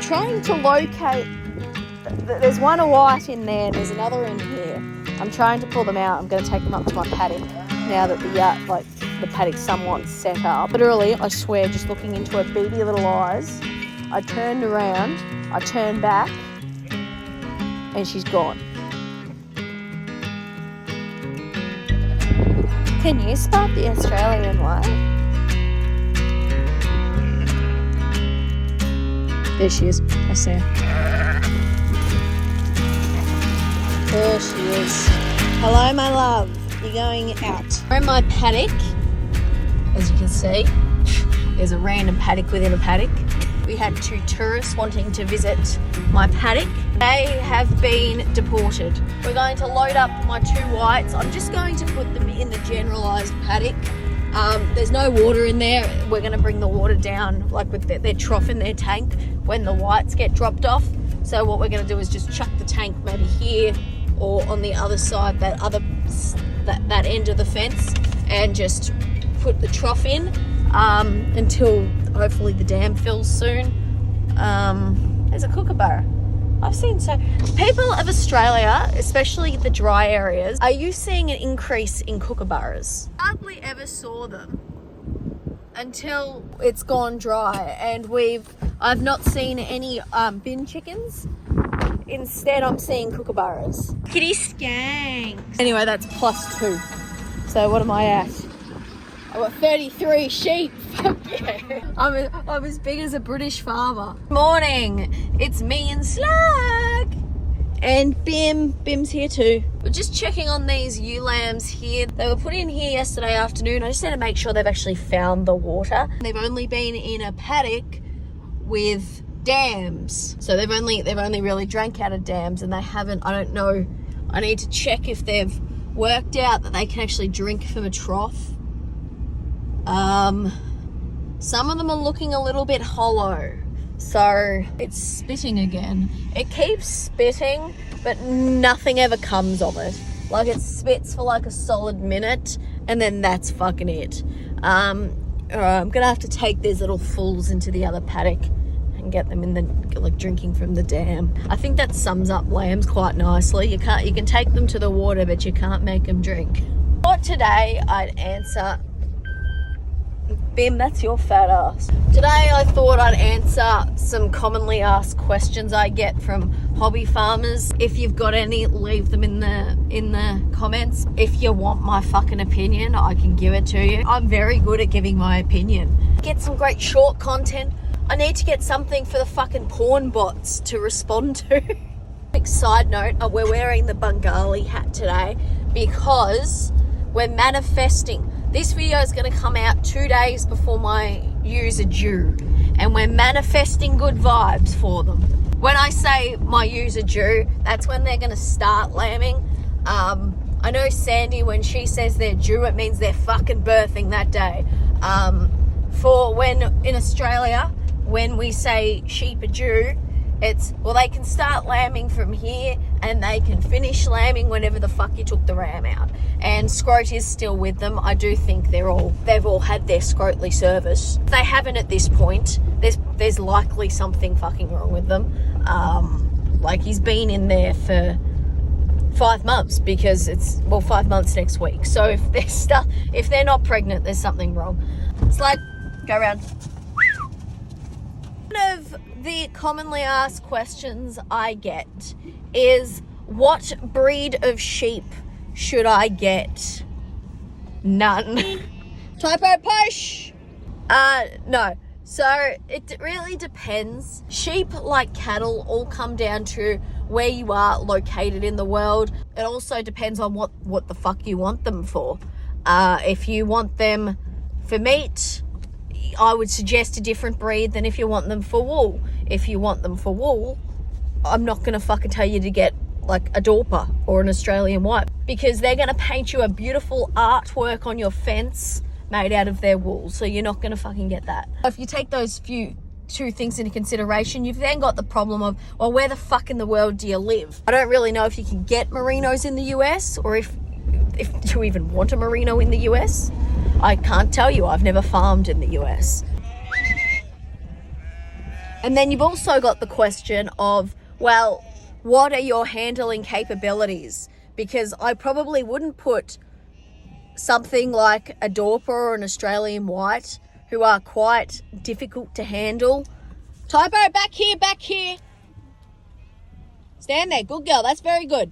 trying to locate, there's one white in there and there's another in here. I'm trying to pull them out. I'm going to take them up to my paddock now that the paddock's somewhat set up. Literally, I swear, just looking into her beady little eyes, I turned around, I turned back, and she's gone. Can you spot the Australian white? There she is. I see her. There she is. Hello, my love. You're going out. We're in my paddock. As you can see, there's a random paddock within a paddock. We had 2 tourists wanting to visit my paddock. They have been deported. We're going to load up my 2 whites. I'm just going to put them in the generalised paddock. There's no water in there. We're going to bring the water down, like with their trough in their tank when the whites get dropped off. So what we're going to do is just chuck the tank maybe here or on the other side, that end of the fence, and just put the trough in until hopefully the dam fills soon. There's a kookaburra. I've seen people of Australia, especially the dry areas, are you seeing an increase in kookaburras? Hardly ever saw them until it's gone dry, and I've not seen any bin chickens. Instead, I'm seeing kookaburras. Kitty skanks. Anyway, that's +2. So what am I at? I've got 33 sheep. Fuck yeah. I'm as big as a British farmer. Morning. It's me and Slug. And Bim's here too. We're just checking on these ewe lambs here. They were put in here yesterday afternoon. I just need to make sure they've actually found the water. They've only been in a paddock with dams. So they've only really drank out of dams, and they haven't, I don't know. I need to check if they've worked out that they can actually drink from a trough. Some of them are looking a little bit hollow. So it's spitting again. It keeps spitting, but nothing ever comes of it. Like, it spits for like a solid minute, and then that's fucking it. I'm gonna have to take these little fools into the other paddock and get them in the, like, drinking from the dam. I think that sums up lambs quite nicely. You can take them to the water, but you can't make them drink. But today I'd answer. Bim, that's your fat ass. Today I thought I'd answer some commonly asked questions I get from hobby farmers. If you've got any, leave them in the comments. If you want my fucking opinion, I can give it to you. I'm very good at giving my opinion. Get some great short content. I need to get something for the fucking porn bots to respond to. Quick side note, we're wearing the Bengali hat today because we're manifesting. This video is going to come out 2 days before my ewes are due, and we're manifesting good vibes for them. When I say my ewes are due, that's when they're going to start lambing. I know Sandy, when she says they're due, it means they're fucking birthing that day. For when in Australia, when we say sheep are due, it's, well, they can start lambing from here and they can finish lambing whenever the fuck you took the ram out. And scrot is still with them. I do think they've all had their scrotely service. If they haven't at this point, there's likely something fucking wrong with them. Like, he's been in there for 5 months, because it's, well, 5 months next week. So if they're not pregnant, there's something wrong. It's like, go around. One of the commonly asked questions I get is, what breed of sheep should I get? None. Typo push! No. So it really depends. Sheep, like cattle, all come down to where you are located in the world. It also depends on what the fuck you want them for. If you want them for meat, I would suggest a different breed than if you want them for wool. If you want them for wool, I'm not going to fucking tell you to get like a Dorper or an Australian white, because they're going to paint you a beautiful artwork on your fence made out of their wool. So you're not going to fucking get that. If you take those two things into consideration, you've then got the problem of, well, where the fuck in the world do you live? I don't really know if you can get Merinos in the US, or if you even want a Merino in the US. I can't tell you. I've never farmed in the US. And then you've also got the question of, well, what are your handling capabilities? Because I probably wouldn't put something like a Dorper or an Australian White, who are quite difficult to handle. Typo, back here, back here. Stand there, good girl, that's very good.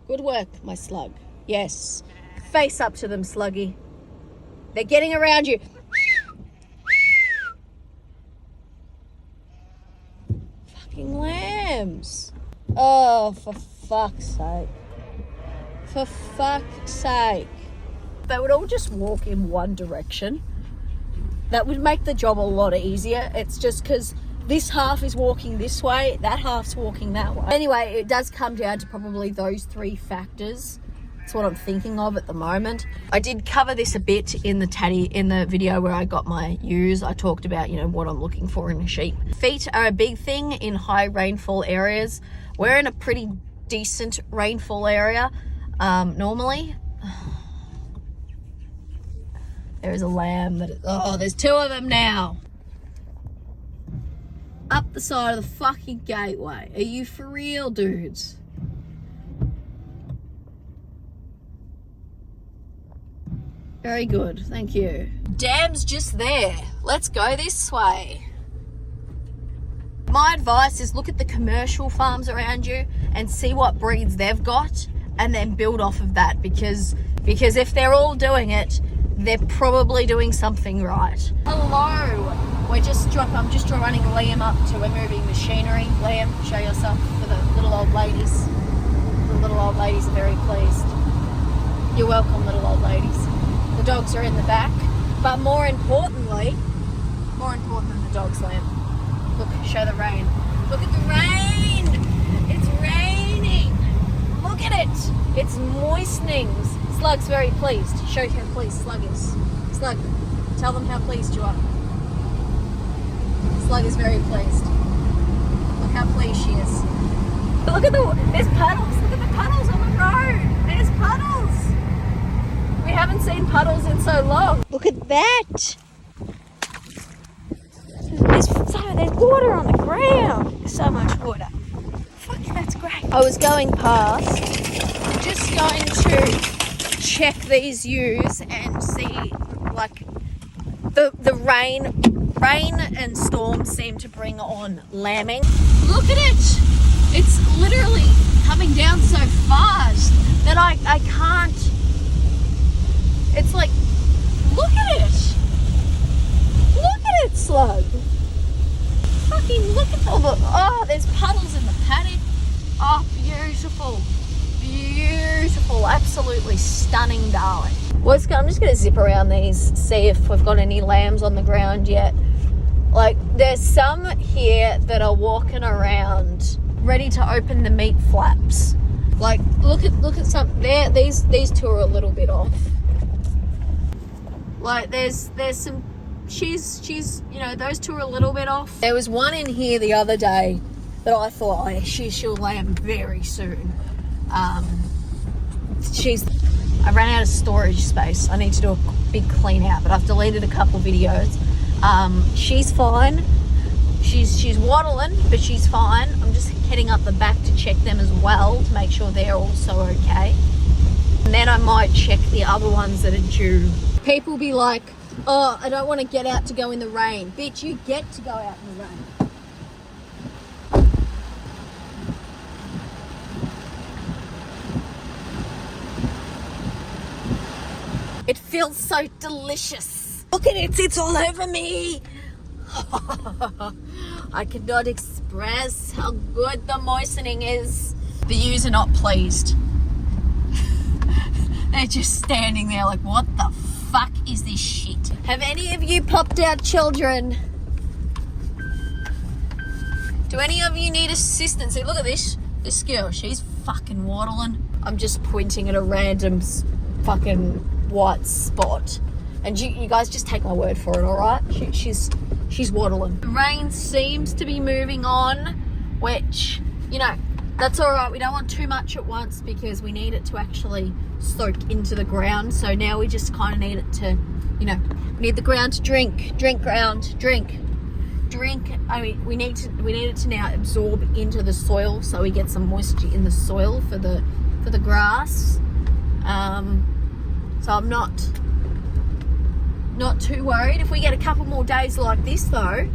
Good work, my slug. Yes, face up to them, Sluggy. They're getting around you. Fucking lambs. Oh, for fuck's sake. For fuck's sake. They would all just walk in one direction. That would make the job a lot easier. It's just because this half is walking this way, that half's walking that way. Anyway, it does come down to probably those three factors. That's what I'm thinking of at the moment. I did cover this a bit in the video where I got my ewes. I talked about, you know, what I'm looking for in a sheep. Feet are a big thing in high rainfall areas. We're in a pretty decent rainfall area normally. There is a lamb that, oh, there's two of them now. Up the side of the fucking gateway. Are you for real, dudes? Very good, thank you. Dam's just there. Let's go this way. My advice is look at the commercial farms around you and see what breeds they've got and then build off of that, because if they're all doing it, they're probably doing something right. Hello. I'm just running Liam up to we're moving machinery. Liam, show yourself for the little old ladies. The little old ladies are very pleased. You're welcome, little old ladies. The dogs are in the back, but more important than the dogs, Liam. Look, show the rain. Look at the rain. It's raining. Look at it. It's moistening. Slug's very pleased. Show how pleased Slug is. Slug, tell them how pleased you are. Slug is very pleased. Look how pleased she is. Look at there's puddles. Look at the puddles on the road. There's puddles. We haven't seen puddles in so long. Look at that. There's water on the ground. So much water. Fuck, that's great. I was going past, just going to check these ewes and see, like, the rain and storms seem to bring on lambing. Look at it. It's literally coming down so fast that I can't. It's like, look at it. Look at it, Slug. Fucking look at all the, oh, there's puddles in the paddock. Oh, beautiful. Beautiful. Absolutely stunning, darling. I'm just going to zip around these, see if we've got any lambs on the ground yet. Like, there's some here that are walking around ready to open the meat flaps. Like, look at some there. These two are a little bit off. Like, there's some, she's you know, those two are a little bit off. There was one in here the other day that I thought, oh, she'll lamb very soon. I ran out of storage space. I need to do a big clean out, but I've deleted a couple videos. She's fine. She's waddling, but she's fine. I'm just heading up the back to check them as well to make sure they're also okay. And then I might check the other ones that are due. People be like, oh, I don't want to get out to go in the rain. Bitch, you get to go out in the rain. It feels so delicious. Look at it, it's all over me. I cannot express how good the moistening is. The ewes are not pleased. They're just standing there like, what the fuck is this shit? Have any of you popped out children? Do any of you need assistance? See, look at this girl, she's fucking waddling. I'm just pointing at a random fucking white spot. And you guys just take my word for it, all right? She's waddling. The rain seems to be moving on, which, you know, that's all right. We don't want too much at once because we need it to actually soak into the ground. So now we just kind of need it to, you know, we need the ground to drink ground, drink. drink. I mean, we need it to now absorb into the soil, so we get some moisture in the soil for the grass. So I'm not too worried. If we get a couple more days like this, though,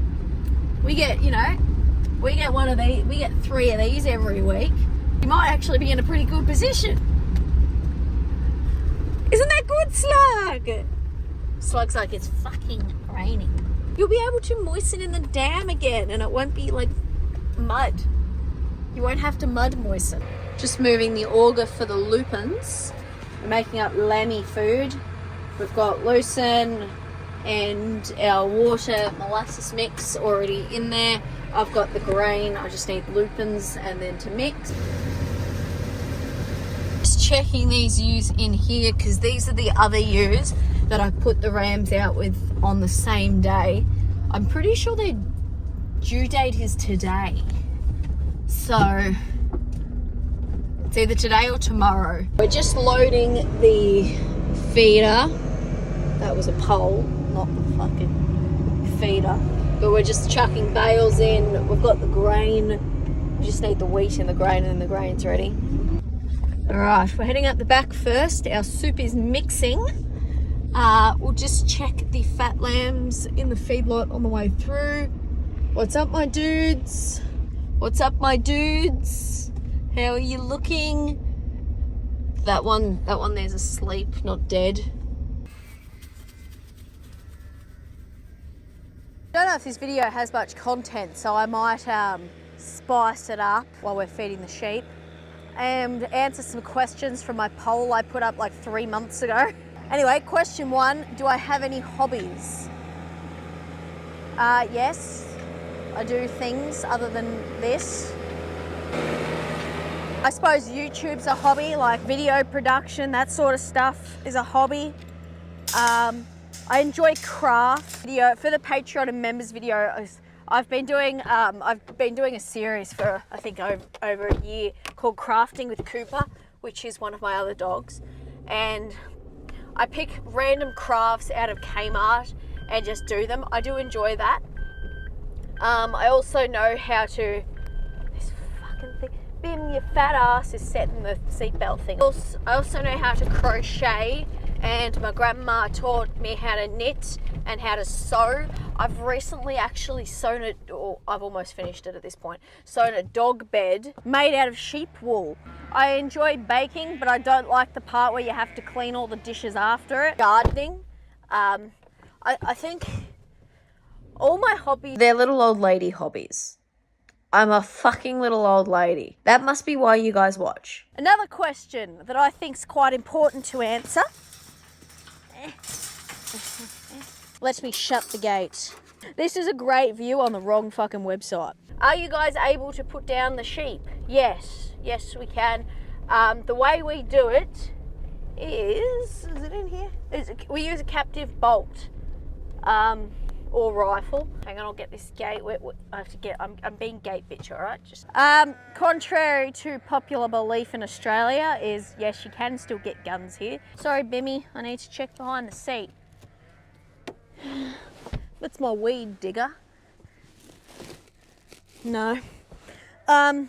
we get one of these. We get 3 of these every week. You might actually be in a pretty good position. Isn't that good, Slug? Slug's like, it's fucking raining. You'll be able to moisten in the dam again, and it won't be like mud. You won't have to mud moisten. Just moving the auger for the lupins. We're making up lammy food. We've got lucerne and our water molasses mix already in there. I've got the grain. I just need lupins and then to mix. Just checking these ewes in here, because these are the other ewes that I put the rams out with on the same day. I'm pretty sure their due date is today. So it's either today or tomorrow. We're just loading the feeder. That was a pole, not the fucking feeder. But we're just chucking bales in. We've got the grain. We just need the wheat in the grain, and then the grain's ready. Alright, we're heading up the back first. Our soup is mixing. We'll just check the fat lambs in the feedlot on the way through. What's up, my dudes? What's up, my dudes? How are you looking? That one there's asleep, not dead. I don't know if this video has much content, so I might spice it up while we're feeding the sheep and answer some questions from my poll I put up like 3 months ago. Anyway, question 1, do I have any hobbies? Yes, I do things other than this. I suppose YouTube's a hobby, like video production, that sort of stuff is a hobby. I enjoy craft video. For the Patreon and members video, I've been doing a series for I think over a year called Crafting with Cooper, which is one of my other dogs, and I pick random crafts out of Kmart and just do them. I do enjoy that. I also know how to, this fucking thing, Bim, your fat ass is setting the seatbelt thing. I also know how to crochet, and my grandma taught me how to knit and how to sew. I've recently actually sewn it, or I've almost finished it at this point, sewn a dog bed made out of sheep wool. I enjoy baking, but I don't like the part where you have to clean all the dishes after it. Gardening. I think all my hobbies, they're little old lady hobbies. I'm a fucking little old lady. That must be why you guys watch. Another question that I think's quite important to answer. Let me shut the gate. This is a great view on the wrong fucking website. Are you guys able to put down the sheep? Yes, we can. The way we do it is it in here? We use a captive bolt or rifle. Hang on, I'll get this gate. I have to get. I'm being gate bitch, all right? Just contrary to popular belief in Australia, is yes, you can still get guns here. Sorry, Bimmy, I need to check behind the seat. That's my weed digger. No. I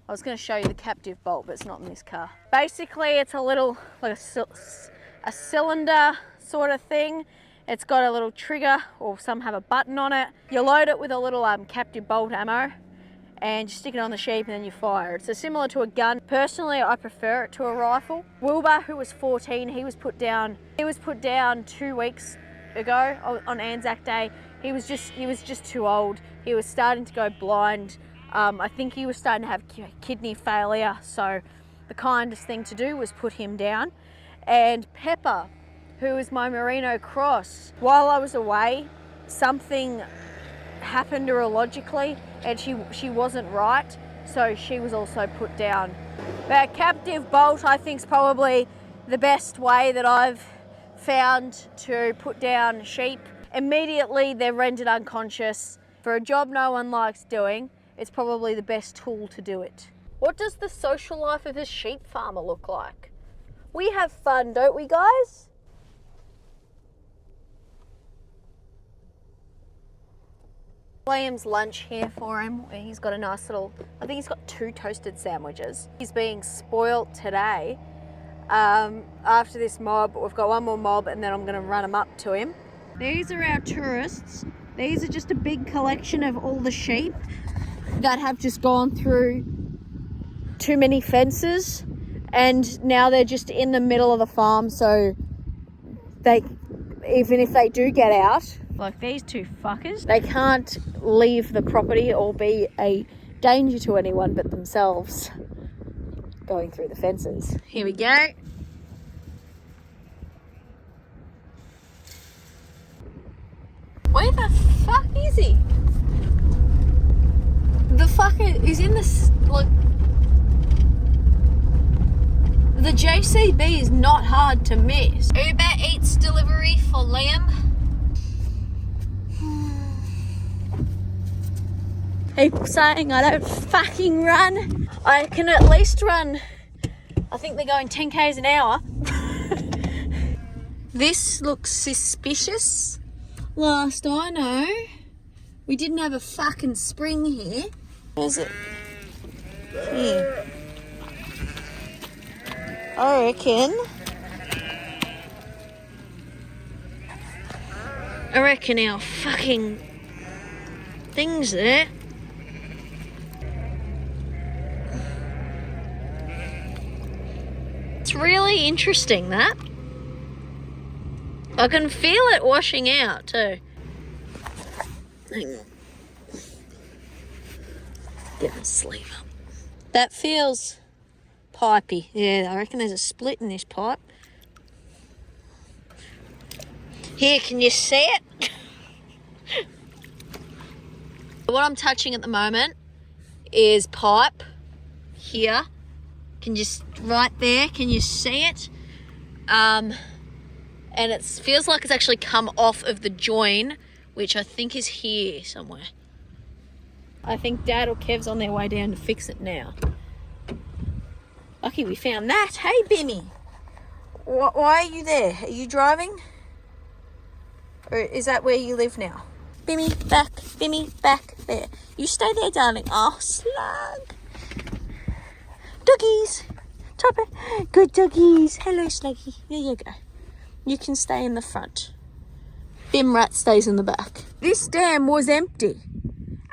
was going to show you the captive bolt, but it's not in this car. Basically, it's a little, like a cylinder sort of thing. It's got a little trigger, or some have a button on it. You load it with a little captive bolt ammo, and you stick it on the sheep and then you fire. It's similar to a gun. Personally, I prefer it to a rifle. Wilbur, who was 14, he was put down 2 weeks ago on Anzac Day. He was just too old. He was starting to go blind. I think he was starting to have kidney failure, so the kindest thing to do was put him down. And Pepper, who is my Merino cross, while I was away, something happened neurologically and she wasn't right, so she was also put down. But captive bolt, I think, is probably the best way that I've found to put down sheep. Immediately they're rendered unconscious. For a job no one likes doing, it's probably the best tool to do it. What does the social life of a sheep farmer look like? We have fun, don't we, guys? Liam's lunch here for him. He's got a nice little, I think he's got 2 toasted sandwiches. He's being spoilt today. After this mob, we've got one more mob and then I'm going to run him up to him. These are our tourists. These are just a big collection of all the sheep that have just gone through too many fences and now they're just in the middle of the farm, so they, even if they do get out, like these 2 fuckers, they can't leave the property or be a danger to anyone but themselves going through the fences. Here we go. Where the fuck is he? The fucker is in this, like, the JCB is not hard to miss. Uber Eats delivery for Liam. People saying I don't fucking run. I can at least run, I think they're going 10 k's an hour. This looks suspicious. Last I know, we didn't have a fucking spring here. Where's it? Here. I reckon our fucking thing's there. It's really interesting, that. I can feel it washing out too. Hang on. Get my sleeve up. That feels pipey. Yeah, I reckon there's a split in this pipe. Here, can you see it? What I'm touching at the moment is pipe here. Can just right there, can you see it? And it feels like it's actually come off of the join, which I think is here somewhere. I think Dad or Kev's on their way down to fix it now. Lucky we found that. Hey, Bimmy. Why are you there? Are you driving? Or is that where you live now? Bimmy, back. Bimmy, back. There. You stay there, darling. Oh, slug. Doggies. Typo. Good doggies. Hello, Sluggy. There you go. You can stay in the front. Bim Rat stays in the back. This dam was empty.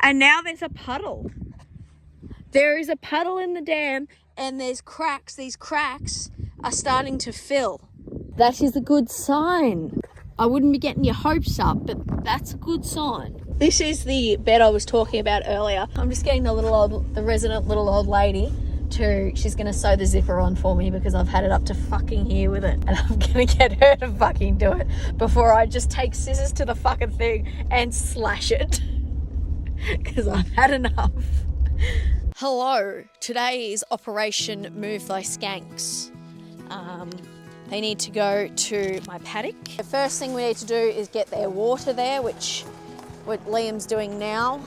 And now there's a puddle. There is a puddle in the dam and there's cracks. These cracks are starting to fill. That is a good sign. I wouldn't be getting your hopes up, but that's a good sign. This is the bed I was talking about earlier. I'm just getting the resident little old lady she's going to sew the zipper on for me because I've had it up to fucking here with it. And I'm going to get her to fucking do it before I just take scissors to the fucking thing and slash it. Because I've had enough. Hello, today is Operation Move Thy Skanks. They need to go to my paddock. The first thing we need to do is get their water there, which what Liam's doing now.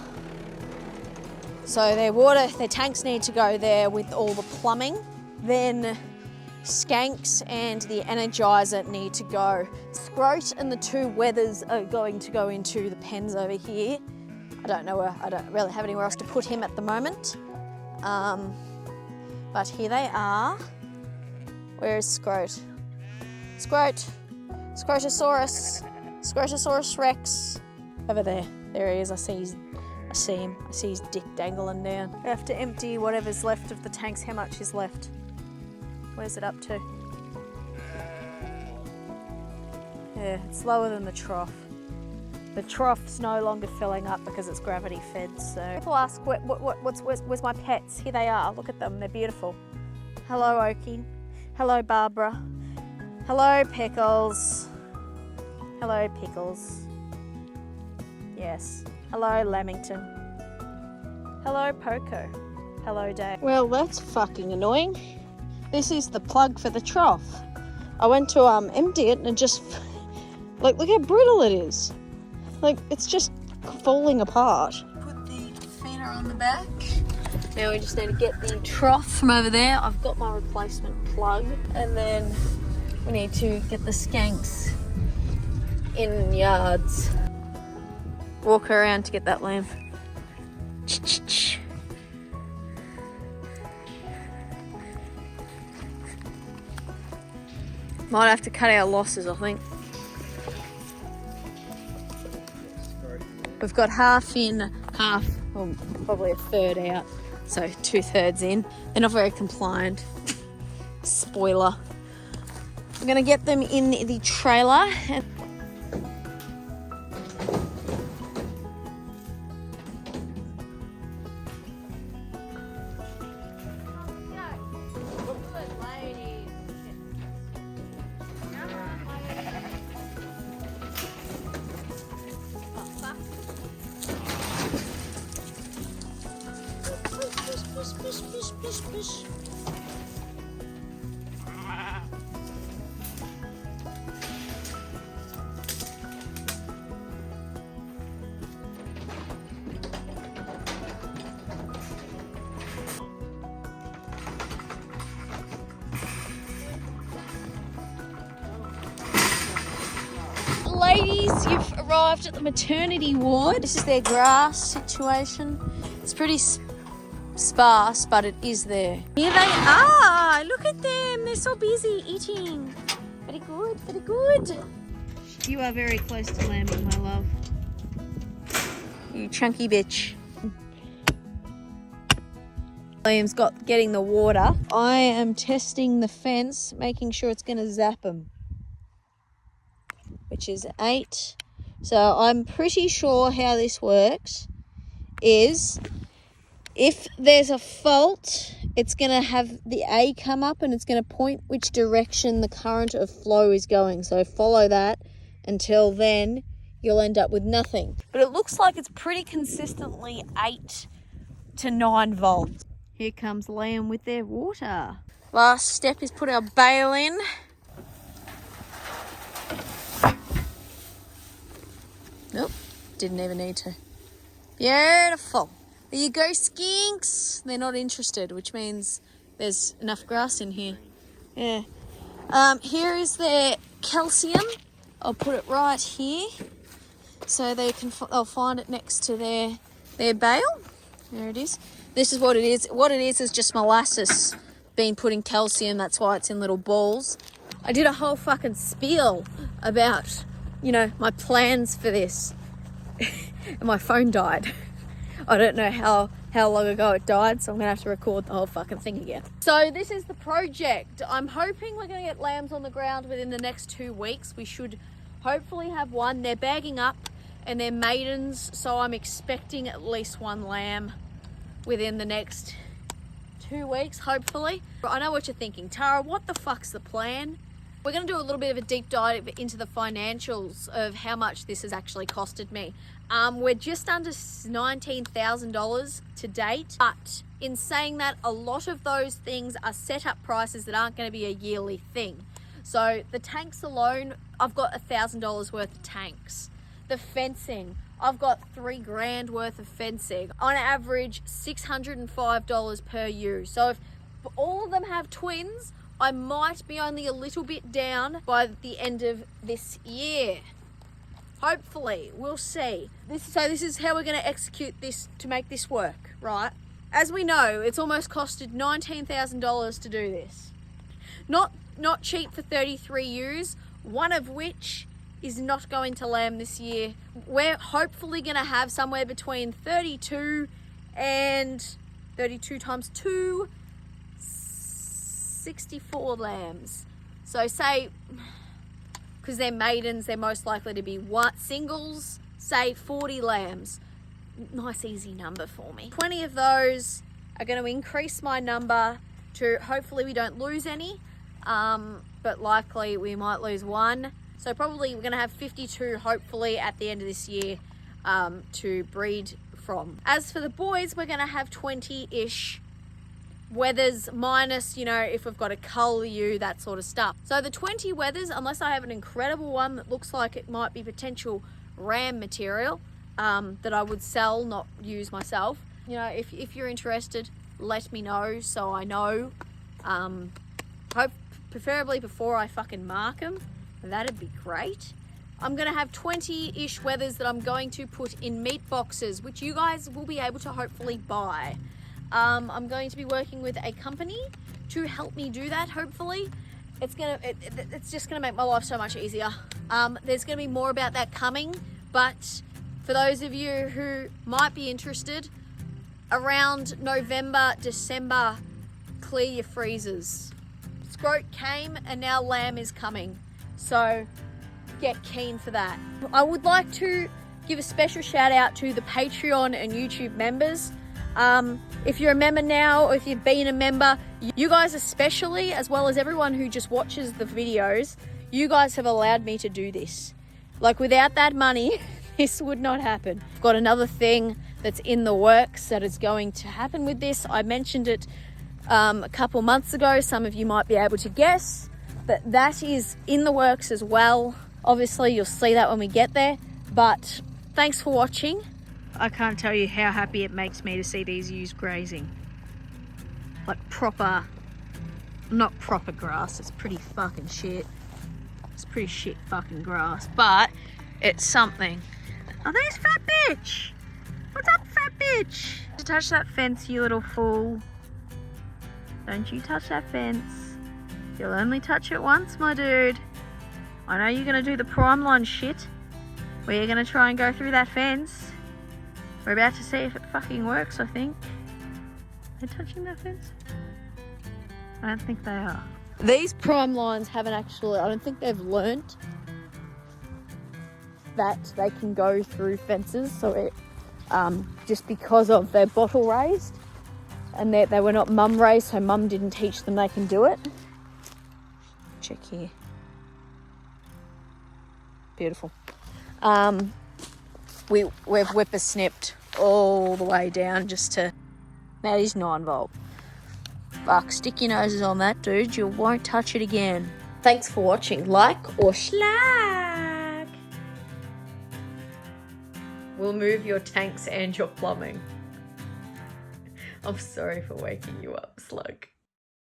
So their tanks need to go there with all the plumbing. Then Skanks and the Energizer need to go. Scroat and the 2 Weathers are going to go into the pens over here. I don't really have anywhere else to put him at the moment. But here they are. Where is Scroat? Scroat. Scrotosaurus. Scrotosaurus Rex. Over there. There he is. I see him. I see his dick dangling down. I have to empty whatever's left of the tanks. How much is left? Where's it up to? Yeah, it's lower than the trough. The trough's no longer filling up because it's gravity fed, so... People ask, where's my pets? Here they are. Look at them. They're beautiful. Hello, Okie. Hello, Barbara. Hello, Pickles. Hello, Pickles. Yes. Hello, Lamington. Hello, Poco. Hello, Dave. Well, that's fucking annoying. This is the plug for the trough. I went to empty it and it just... Like, look how brittle it is. Like, it's just falling apart. Put the feeder on the back. Now we just need to get the trough from over there. I've got my replacement plug. And then we need to get the skanks in yards. walk her around to get that lamb. Might have to cut our losses, I think. We've got half in, half, well, probably a third out. So 2/3 in. They're not very compliant. Spoiler. I'm going to get them in the trailer. And ladies, you've arrived at the maternity ward. This is their grass situation. It's pretty sparse, but it is there. Here they are. Look at them. They're so busy eating. Very good, very good. You are very close to lambing, my love. You chunky bitch. Liam's getting the water. I am testing the fence, making sure it's going to zap them, which is 8. So I'm pretty sure how this works is if there's a fault, it's going to have the A come up and it's going to point which direction the current of flow is going. So follow that until then you'll end up with nothing. But it looks like it's pretty consistently 8 to 9 volts. Here comes Liam with their water. Last step is put our bail in. Nope, didn't even need to. Beautiful. There you go, skinks. They're not interested, which means there's enough grass in here. Yeah. Here is their calcium. I'll put it right here so they'll find it next to their bale. There it is. This is what it is. What it is just molasses being put in calcium. That's why it's in little balls. I did a whole fucking spiel about, my plans for this. And my phone died. I don't know how long ago it died, so I'm going to have to record the whole fucking thing again. So this is the project. I'm hoping we're going to get lambs on the ground within the next 2 weeks. We should hopefully have one. They're bagging up and they're maidens, so I'm expecting at least 1 lamb within the next 2 weeks, hopefully. I know what you're thinking. Tara, what the fuck's the plan? We're going to do a little bit of a deep dive into the financials of how much this has actually costed me. We're just under $19,000 to date, but in saying that, a lot of those things are set up prices that aren't going to be a yearly thing. So the tanks alone, I've got $1,000 worth of tanks. The fencing, I've got $3,000 worth of fencing. On average, $605 per ewe. So if all of them have twins, I might be only a little bit down by the end of this year. Hopefully, we'll see. This is how we're going to execute this to make this work, right? As we know, it's almost costed $19,000 to do this. Not cheap for 33 ewes, one of which is not going to lamb this year. We're hopefully going to have somewhere between 32 and 32 times 2, 64 lambs. So say, because they're maidens, they're most likely to be singles, say 40 lambs. Nice easy number for me. 20 of those are going to increase my number to, hopefully we don't lose any, but likely we might lose 1. So probably we're going to have 52 hopefully at the end of this year to breed from. As for the boys, we're going to have 20-ish. Wethers minus, if we've got a cull ewe, that sort of stuff. So the 20 wethers, unless I have an incredible one that looks like it might be potential ram material that I would sell, not use myself. If you're interested, let me know so I know. Preferably before I fucking mark them. That'd be great. I'm going to have 20-ish wethers that I'm going to put in meat boxes, which you guys will be able to hopefully buy. I'm going to be working with a company to help me do that, hopefully. It's just going to make my life so much easier. There's going to be more about that coming, but for those of you who might be interested, around November, December, clear your freezers. Scrote came and now lamb is coming. So get keen for that. I would like to give a special shout out to the Patreon and YouTube members. If you're a member now, or if you've been a member, you guys especially, as well as everyone who just watches the videos, you guys have allowed me to do this. Like, without that money, this would not happen. I've got another thing that's in the works that is going to happen with this. I mentioned it a couple months ago. Some of you might be able to guess, but that is in the works as well. Obviously, you'll see that when we get there, but thanks for watching. I can't tell you how happy it makes me to see these ewes grazing. Like proper, not proper grass, it's pretty fucking shit. It's pretty shit fucking grass, but it's something. Oh, there's fat bitch! What's up, fat bitch? To touch that fence, you little fool. Don't you touch that fence. You'll only touch it once, my dude. I know you're gonna do the Primeline shit, where you're gonna try and go through that fence. We're about to see if it fucking works, I think. Are they touching that fence? I don't think they are. These Primelines haven't actually, I don't think they've learnt that they can go through fences. So it, just because of their bottle raised, and they were not mum raised, so mum didn't teach them they can do it. Check here. Beautiful. We've whippersnipped all the way down just to, that is 9 volt. Fuck, stick your noses on that, dude. You won't touch it again. Thanks for watching. Like or slag. We'll move your tanks and your plumbing. I'm sorry for waking you up, slug.